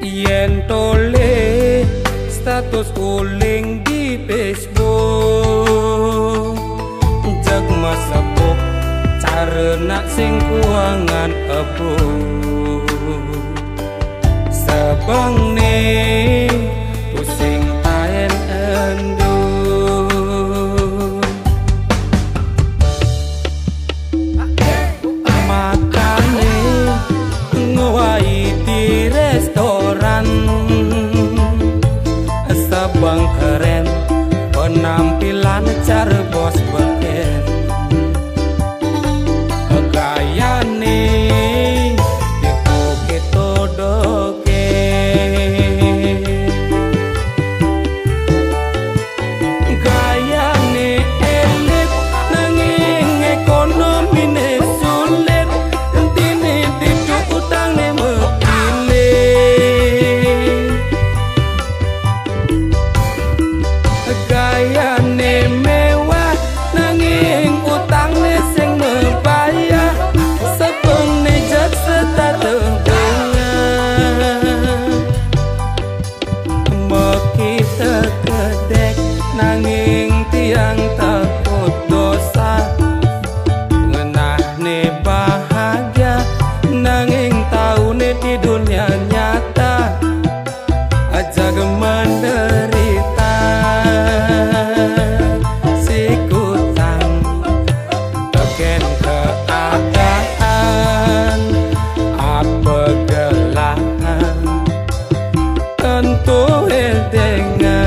yen tole status uling di Facebook jag masebuk carena sing kuangan ebu sebengne pusing taen endu makane ngowahi di restoran sabang keren penampilan cara bos beken gayane iku ketodoke gayane elit nanging ekonomine sulit entine diduk utangne mekile gayane mewah nanging utangne sing membayar sepengne jak setatengah meki tegedek nanging tiang takut dosa ngenahne bahagia nanging taune di dunia nyata ajak menderita sikutang token keadaan apa gelahan tentu dengan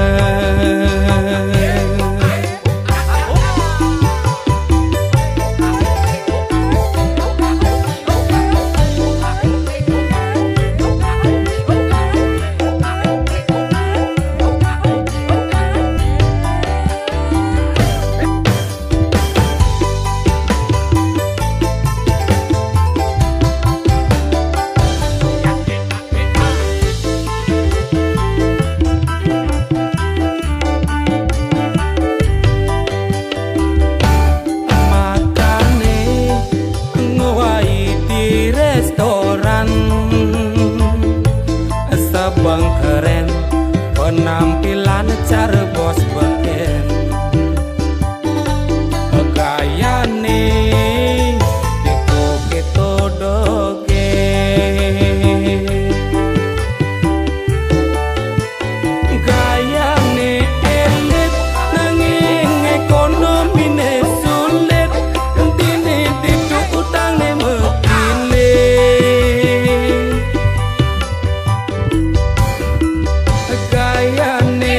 restoran sabang keren penampilan cara bos beken gayane iku ketodoke gayane elit nanging ekonomine sulit entine diduk utangne gayane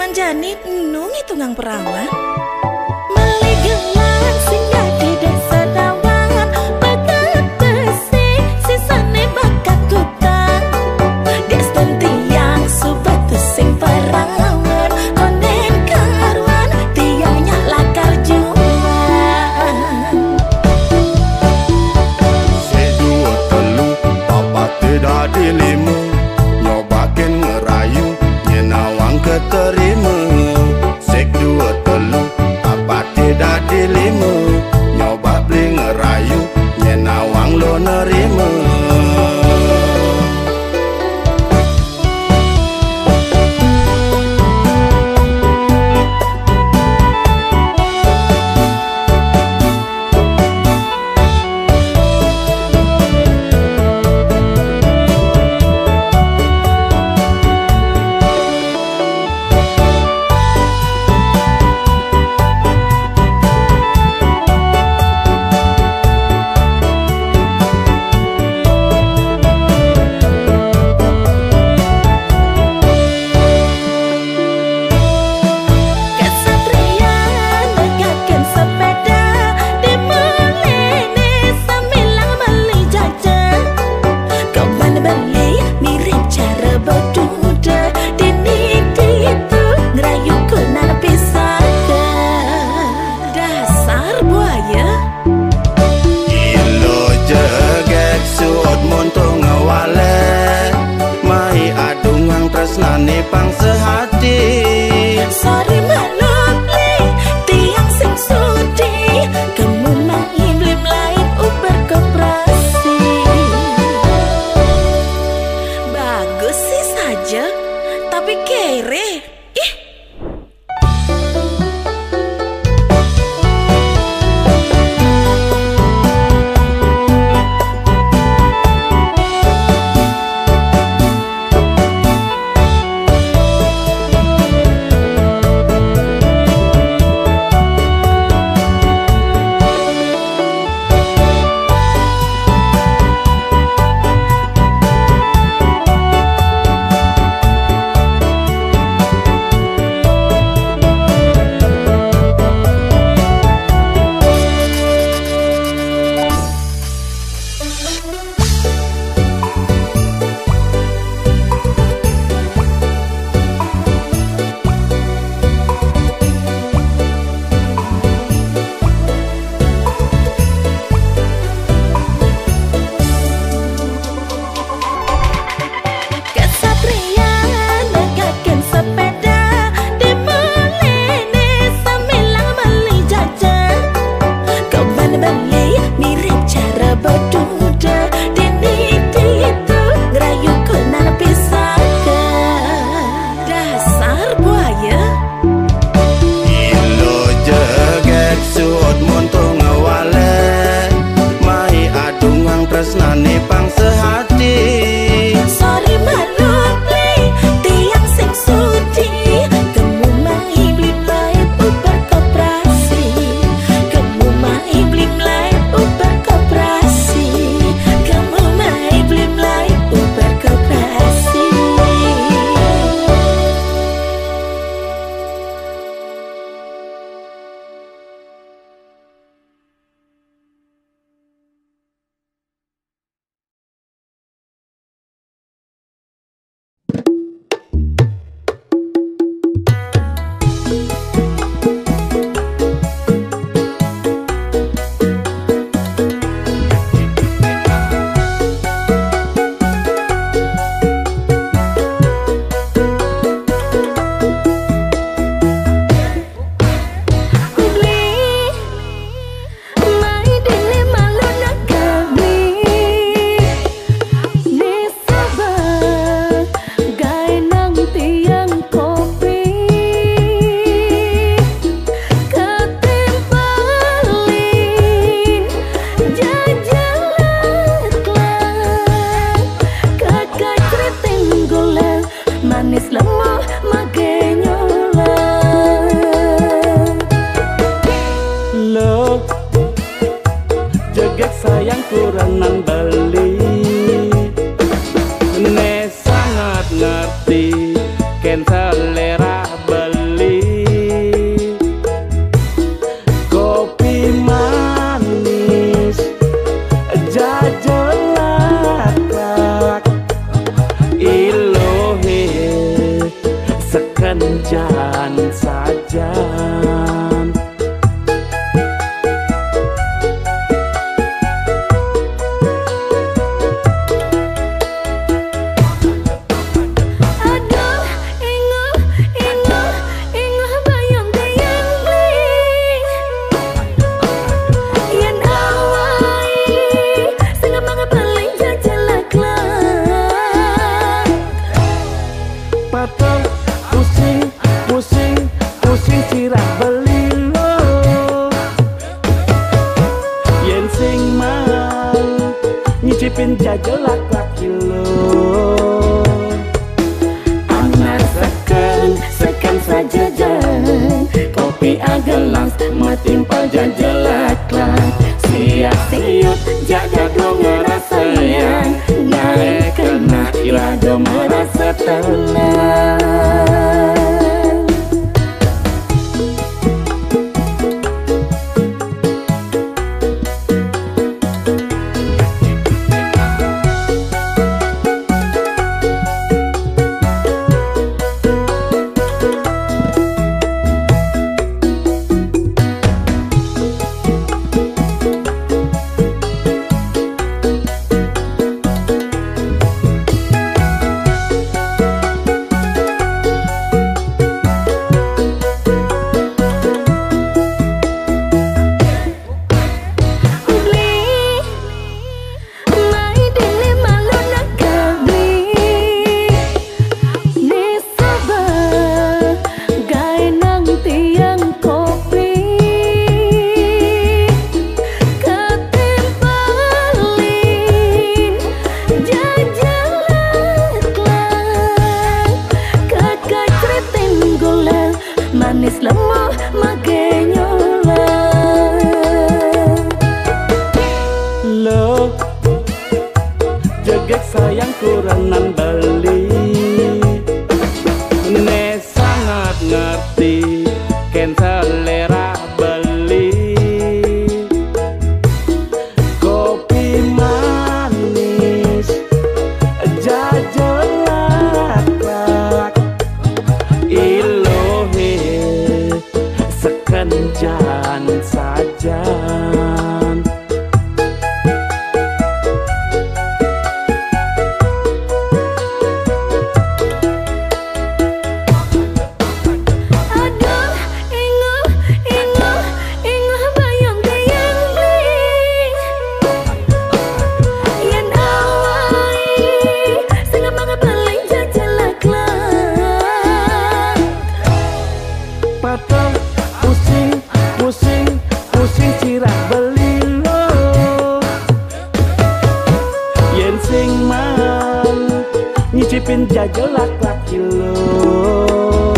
manjani nungi tunggang perawan. Meli gelang singgah di desa Dawangan, bakat besi sisane bakat kutang. Deston tiang subatu sing perawan, konen karuan tiangnya lakar juang. Sedua telu papat tidak dilima, nyobakin ngerayu nyenawang keterima. Sek dua telu papat tidak dilima, nyoba beli ngerayu nyenawang lo nerima. Tresnane pang sehati, sorry malupli tiang sing sudi, kamu mah iblim lain uber koperasi. Bagus sih saja, tapi kere. Ih. Tresnane pang sehati, sorry malupli tiang sing sudi, kamu mah iblim lain uber koperasi, kamu mah iblim lain uber koperasi, kamu mah iblim lain uber koperasi. kurangan beli. Ne sangat ngerti ken selera beli. sekenjan saja. Pusing sirah belilo, yen sing mang nyicipin jajelak laki lo. Anak seken saja jeng, kopi agelas metimpal jajelak lak. Siap siut jaga dong ngerasa yang naik kena irado merasa tenang. Manis lemah make nyola lo jegek sayang kurangan beli ne sangat ngerti ken selera beli kopi manis jajelak lak sekenjan saja. Aduh, inguh bayang kayang bling. Yen awai, sing banget paling jajelak lak. Patah pusing sirah belilo, yen sing mang nyicipin jajelak laki lo.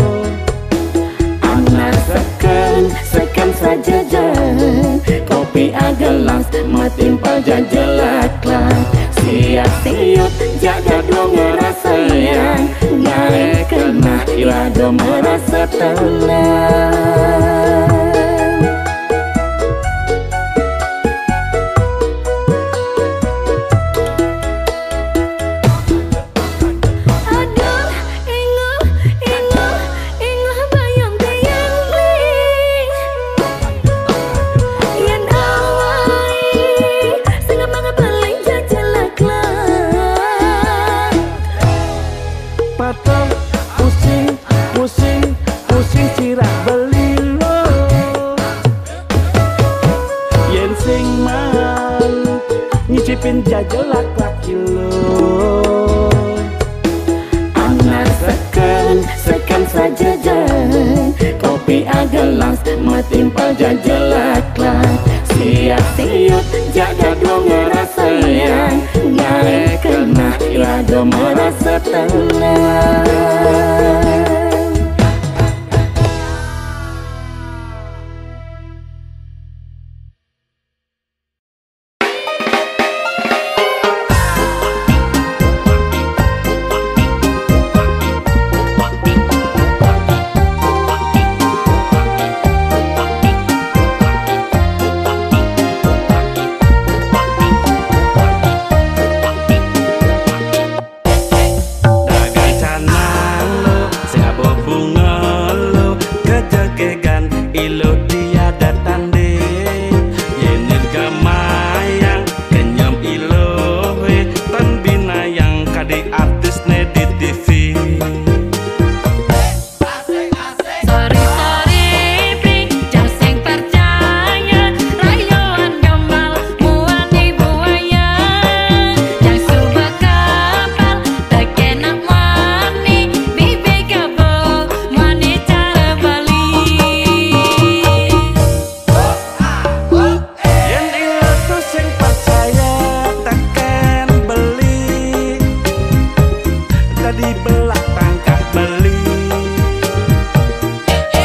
Anak seken saja jeng, kopi agelas metimpal jajelak lak. Siap siut jaga dong ngerasa yang naik kena irado merasa tenang. Patah pusing sirah belilo, yen sing mang nyicipin jajelak laki lo. Anak seken saja jeng, kopi agelas metimpal jajelak lak. Siap siut jaga dong ngerasa yang naik kena irado merasa tenang. beli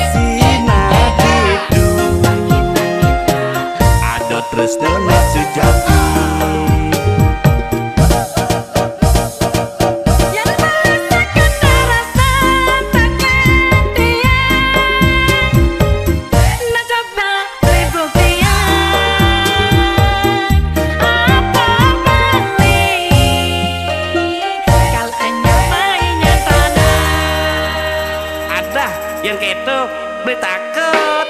sinadidu ada tresno nek sejati. Yang keto beli takut.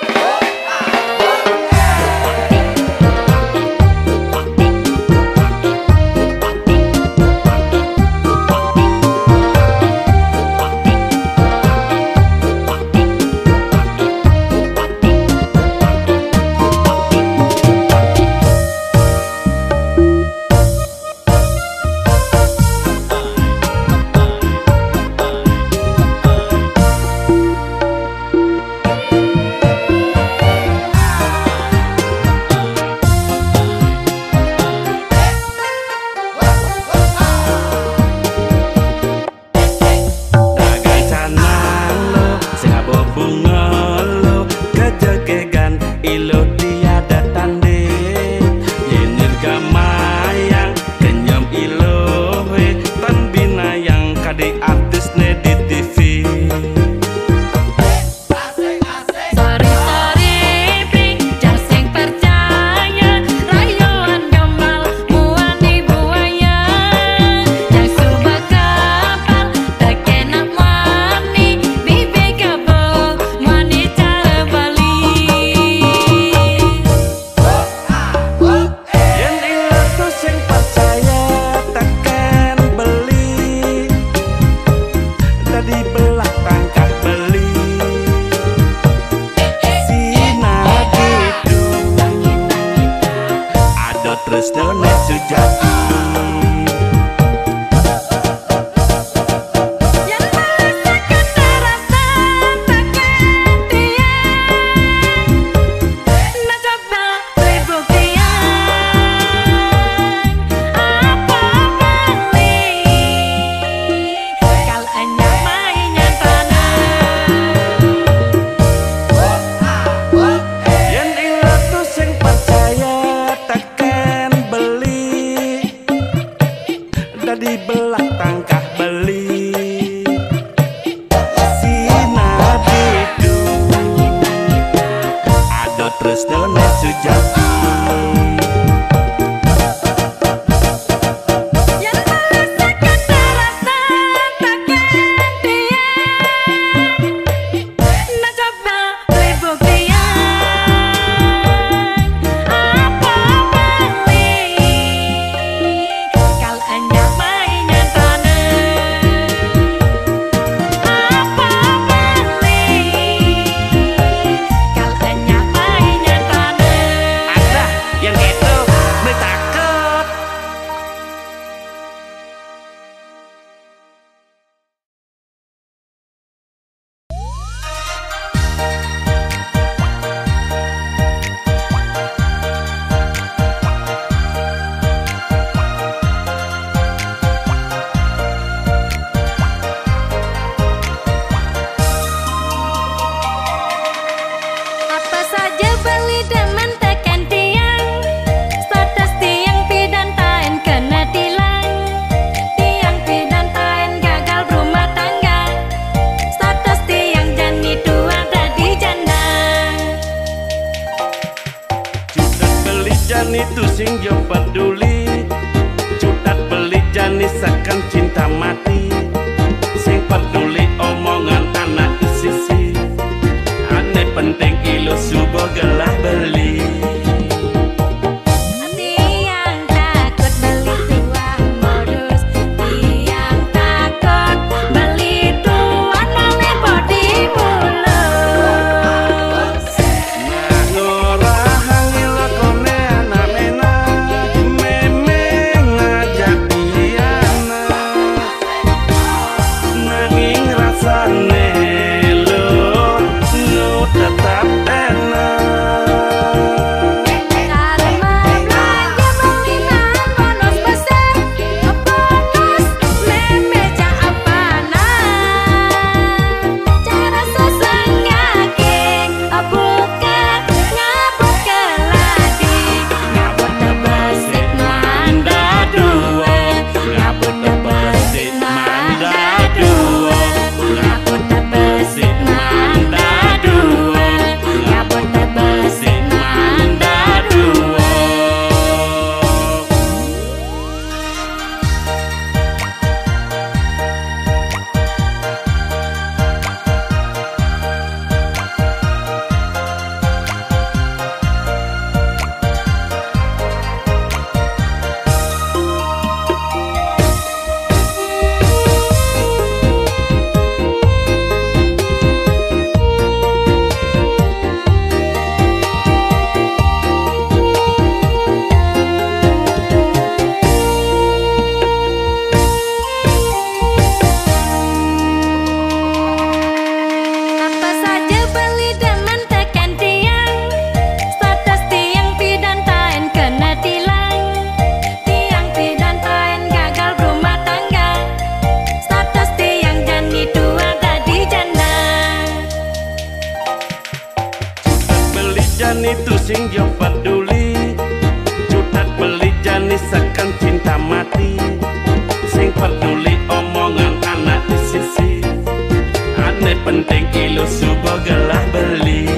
sing yo peduli. Jutat beli janis sekan cinta mati. Sing peduli omongan anak di sisi. Ane penting ilu subuh gelah beli.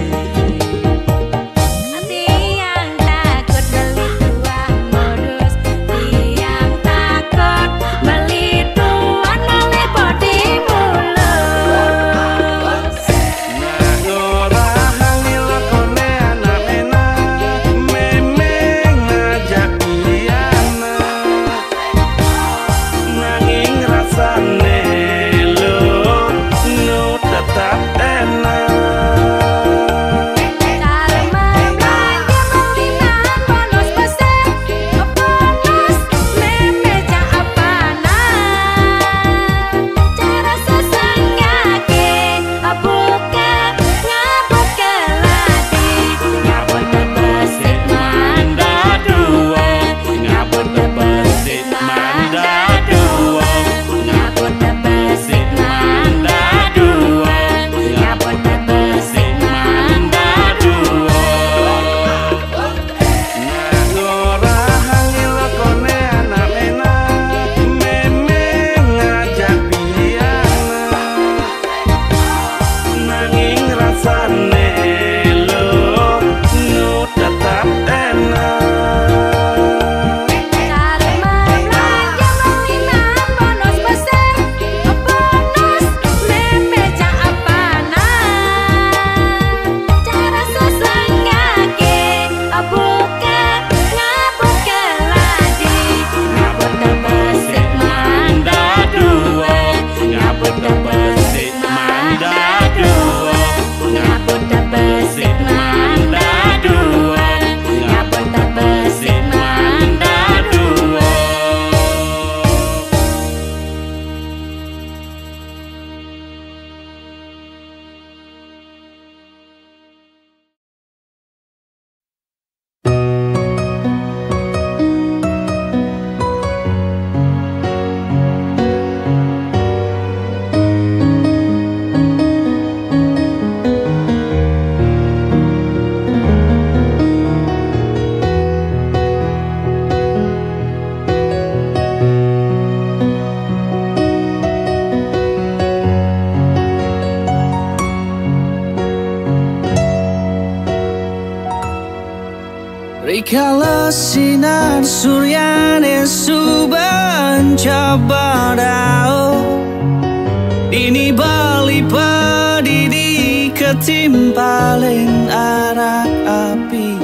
Rikala sinar suryane suban cabadao Dini bali padidi ketimpalen arak api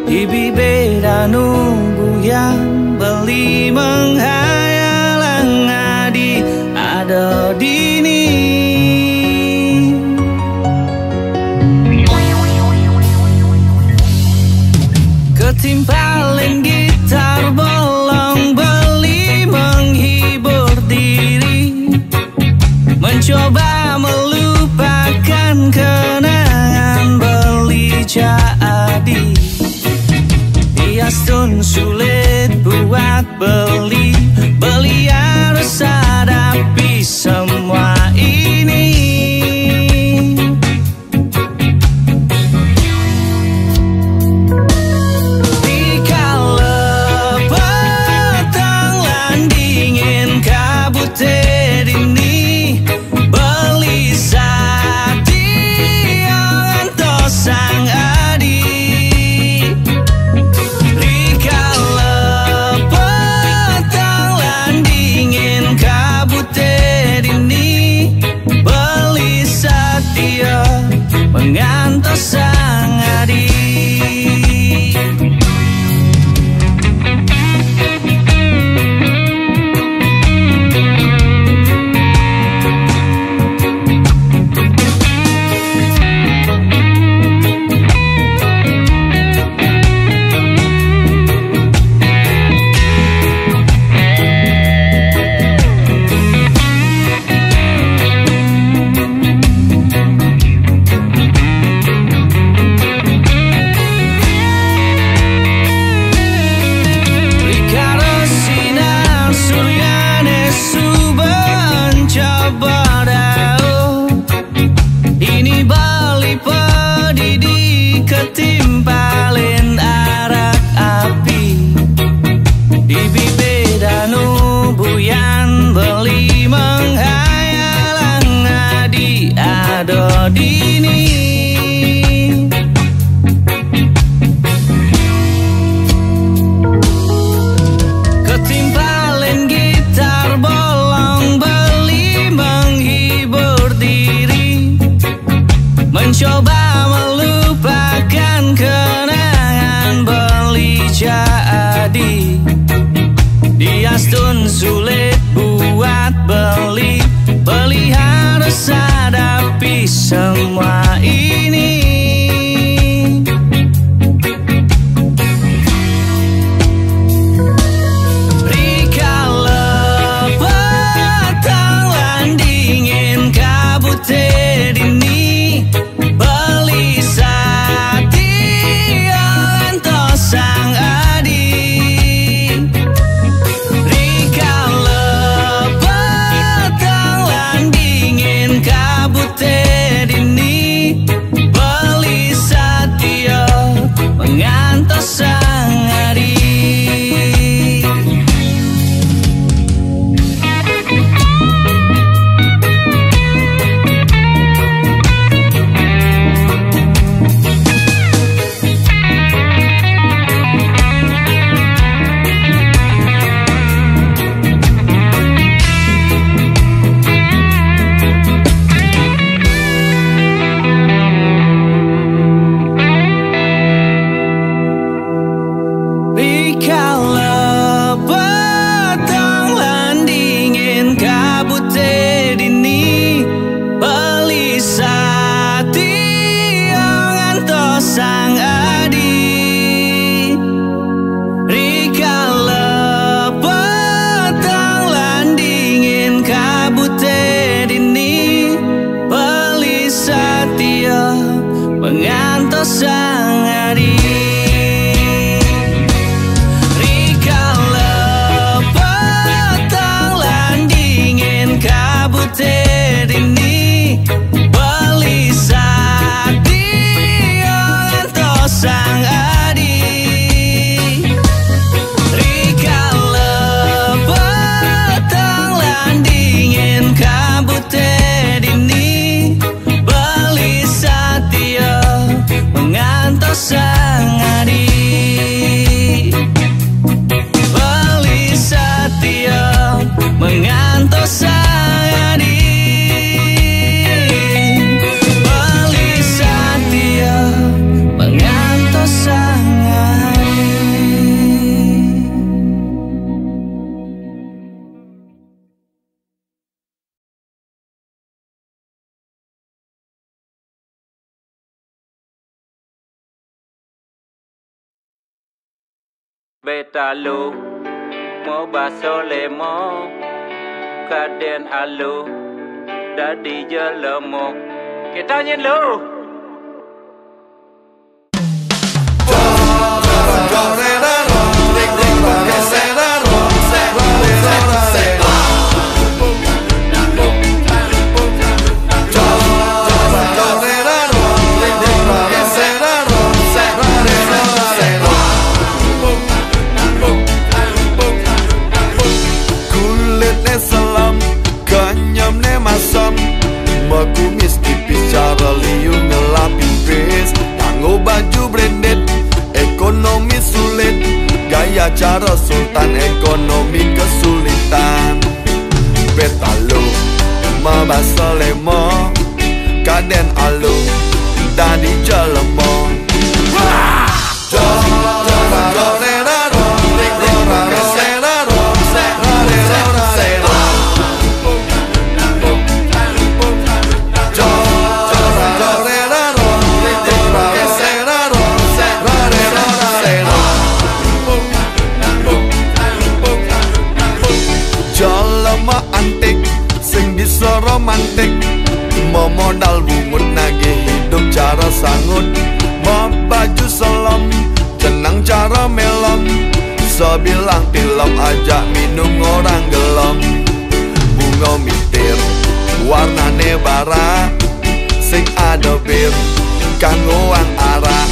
Ibi beda nunggu yang beli menghayal ngadi ada dini Ketimpalen gitar bolong beli menghibur diri Mencoba melupakan kenangan beli jadi Hiastun sulit buat beli harus hadapi semua ini Kau ini. Ketimpalan gitar bolong beli menghibur diri, mencoba melupakan kenangan beli jadi. Diastun sulit buat beli, beli harus hadapi semua ini. Beta lu mau baso lemo kaden alu dadi jelemo kita nyen lu. Kumis tipis cara liu ngelapin face, tanggo baju branded, ekonomi sulit, gaya cara sultan ekonomi kesulitan. Beta lu mabasa lemo kaden alu tadi jelemo. Romantik, mau modal bungut nagih hidup cara sangut, mau baju selom, jenang cara melom, sebilang tilom ajak minum orang gelom, bunga mitir, warnane bara, sing ada bir, kanggoan arah.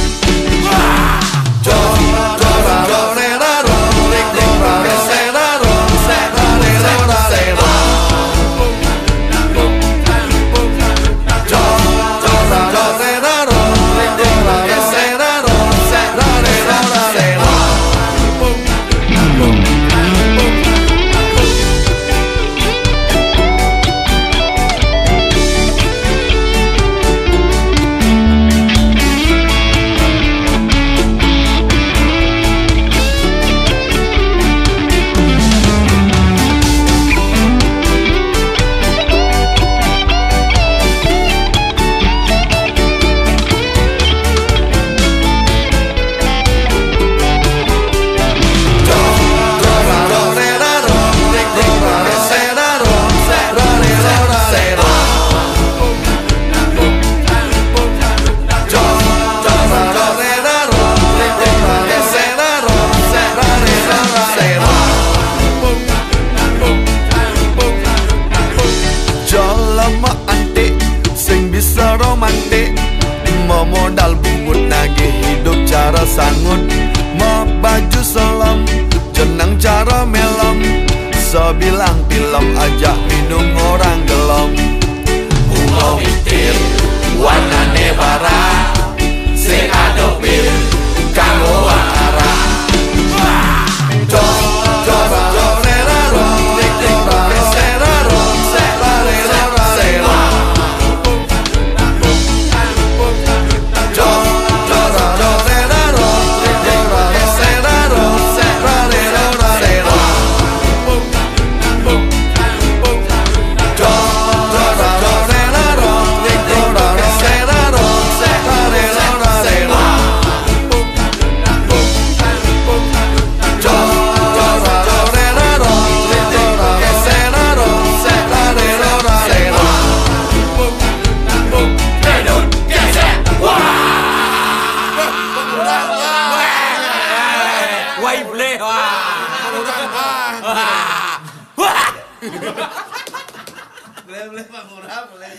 modal bungut nagih hidup cara sangut. Mau baju selam jenang cara melem, sebilang film ajak minum orang gelom. Bunga mitir warnane barang sing ado pil kanggo arah. Boleh Pak Murah, boleh.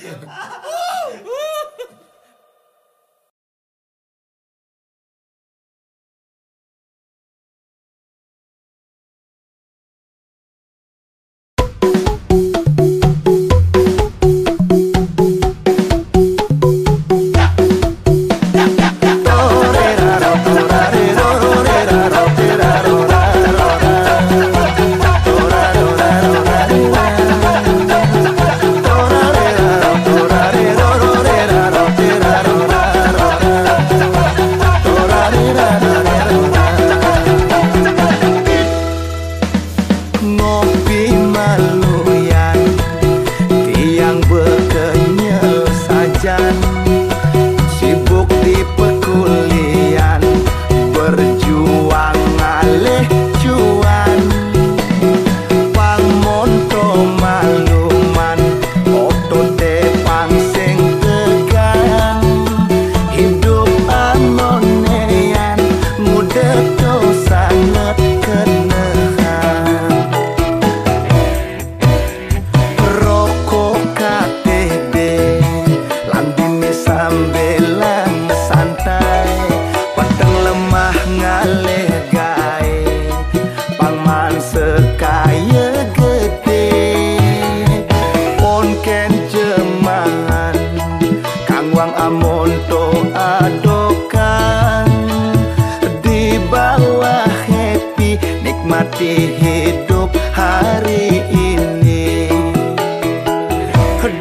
Hidup hari ini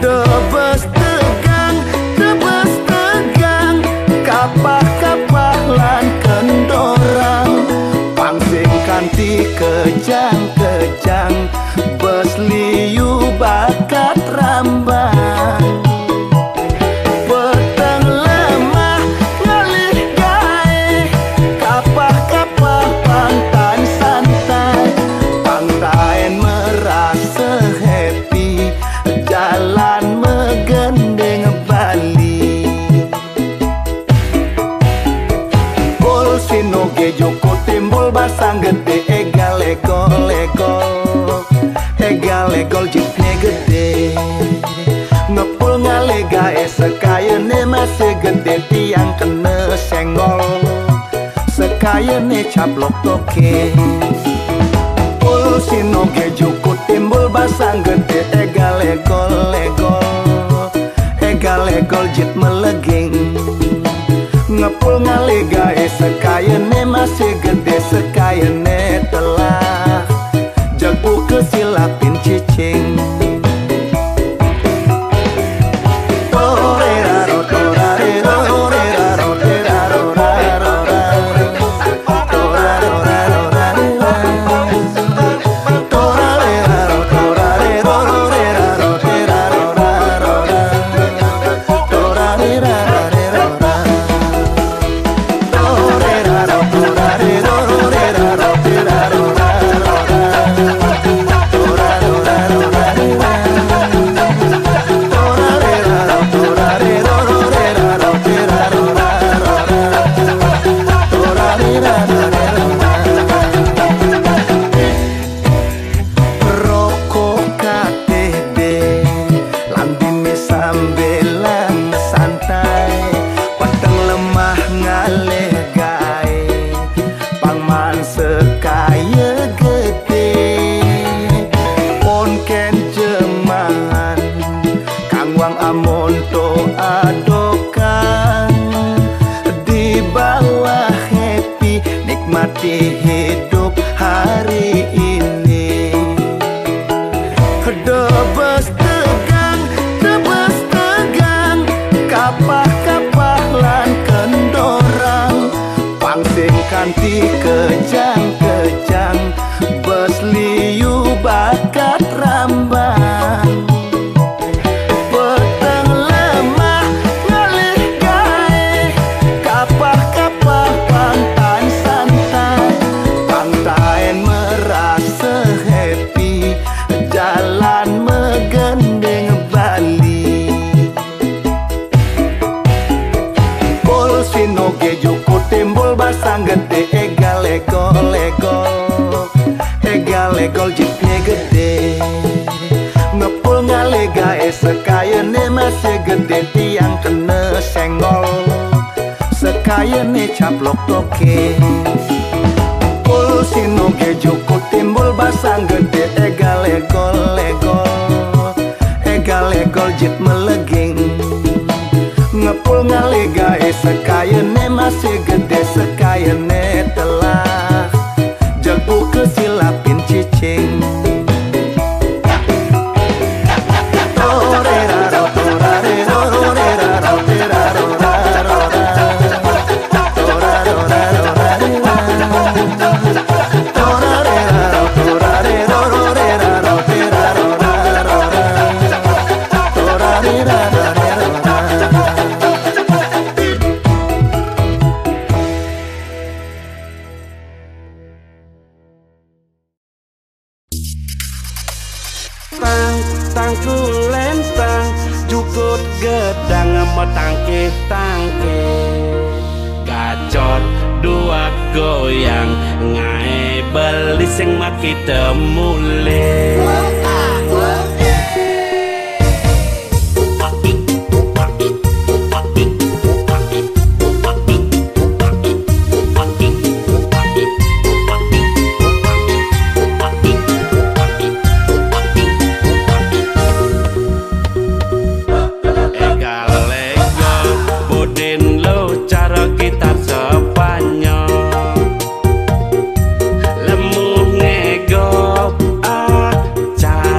Debes tegang Kapah-kapah lan kendorang Pangsing kanti kejang-kejang Bes liu bakat rambang Peteng lemah ngalih gae Kapah-kapah pantan santai Pantain merasa happy Jalan megendeng Bali Bol sinoge joko timbul basang gede Egal-egol jipne gede Ngepul ngalega sekayane masih gede Tiang kena senggol Sekayane caplok toke Pul sinoge juku timbul basang gede Egal-egol jit meleging Ngepul ngalega sekayane masih gede Sekayane telah Jago kesilapin cicing wang amon to adokan di bawah happy nikmati hidup hari ini. Debes tegang kapah-kapah lan kendorang pangsing kanti kejang-kejang bes liu bakat rambang. Peteng lemah ngalih gae kapah-kapah pantan santai pantain merasa happy jalan megendeng Bali. Pol sinoge joko timbul basang gede egal-egol jipnya gede ngepul ngalegae sekayane masih gede tiang kena senggol sekayane caplok toke. Pol sinoge joko timbul basang gede egal-egol jip meleging ngepul ngalegae sekayane masih gede sekayane telah jelbu kesilapin cicing. Tangkulen tang jukut gedang metangke tangke gacor dua goyang ngae beli sing maki temule. Cha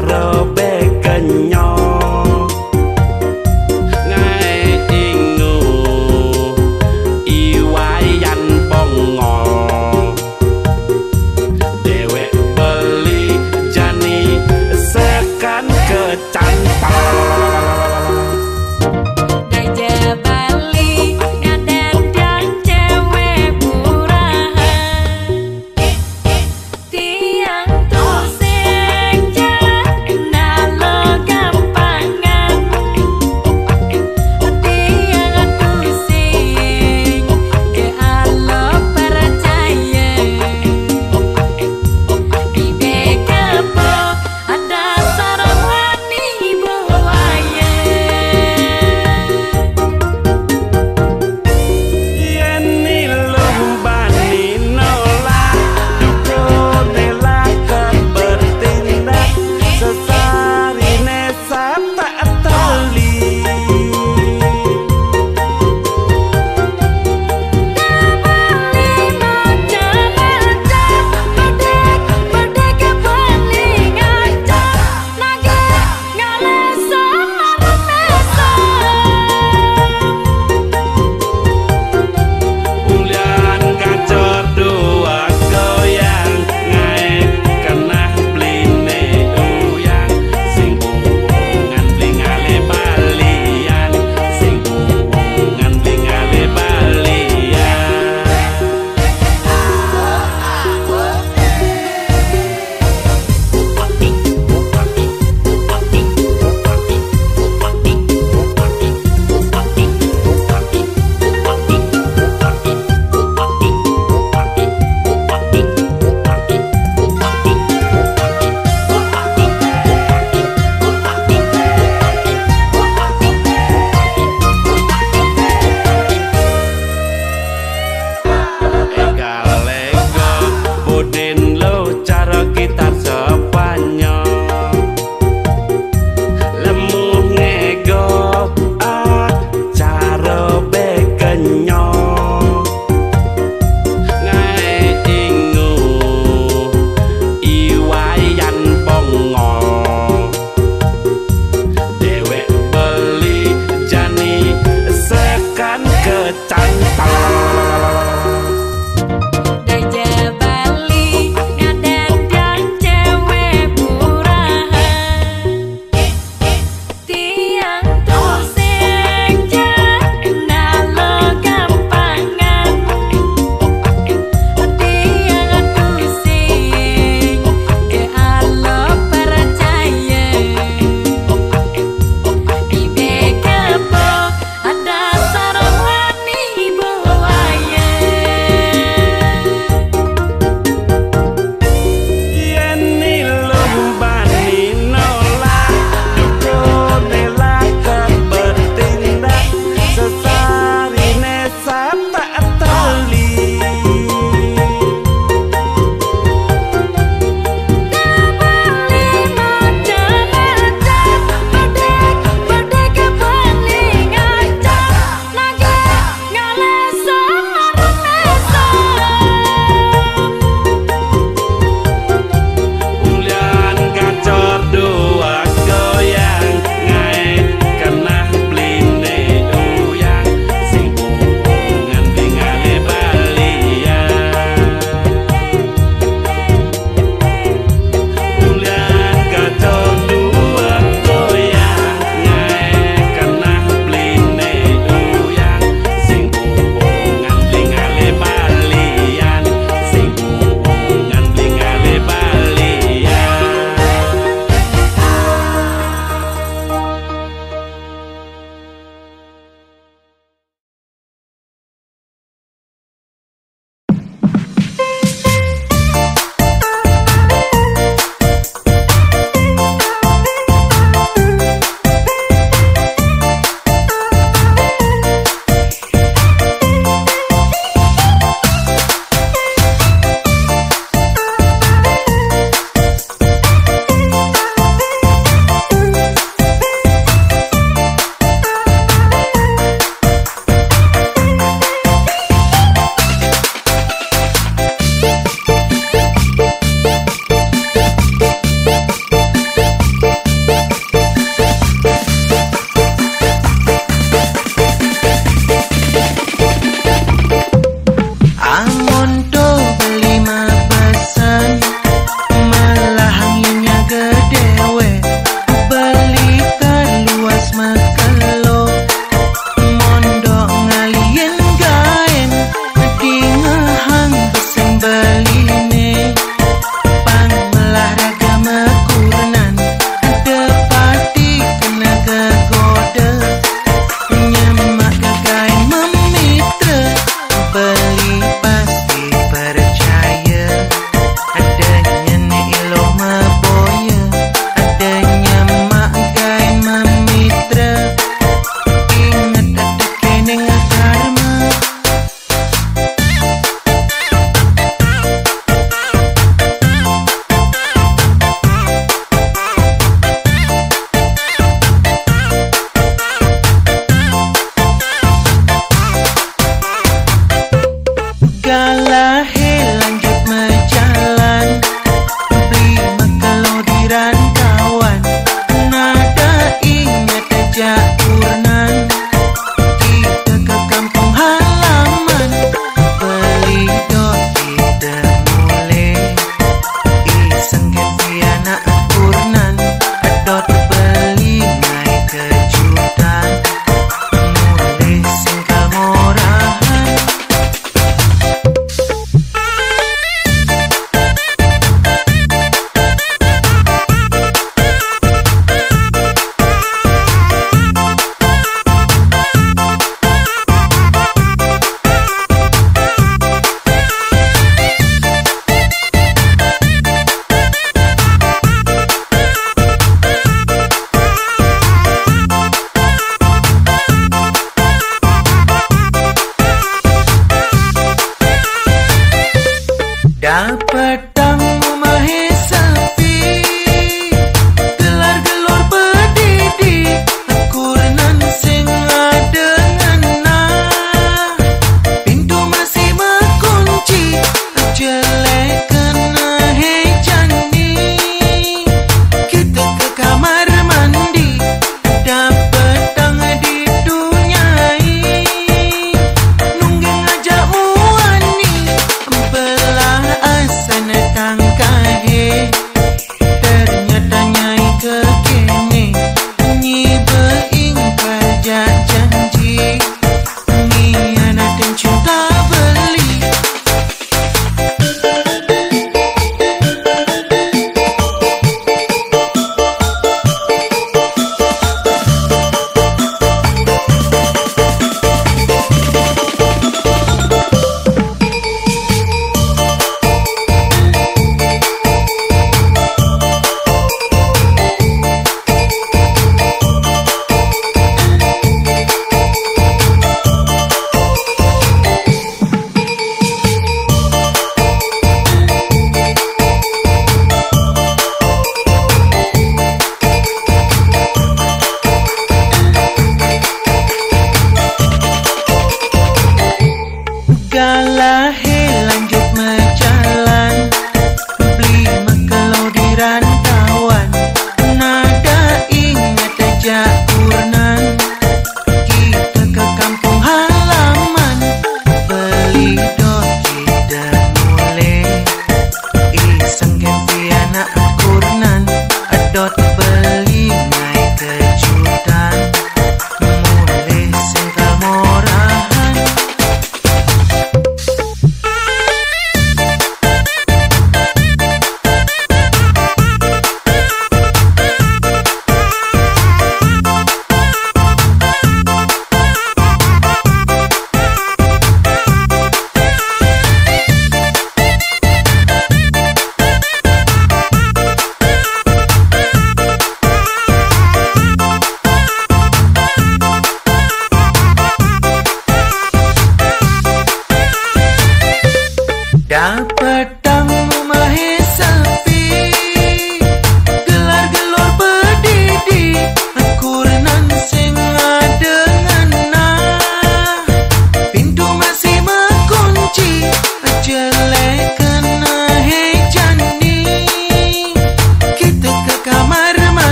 dapat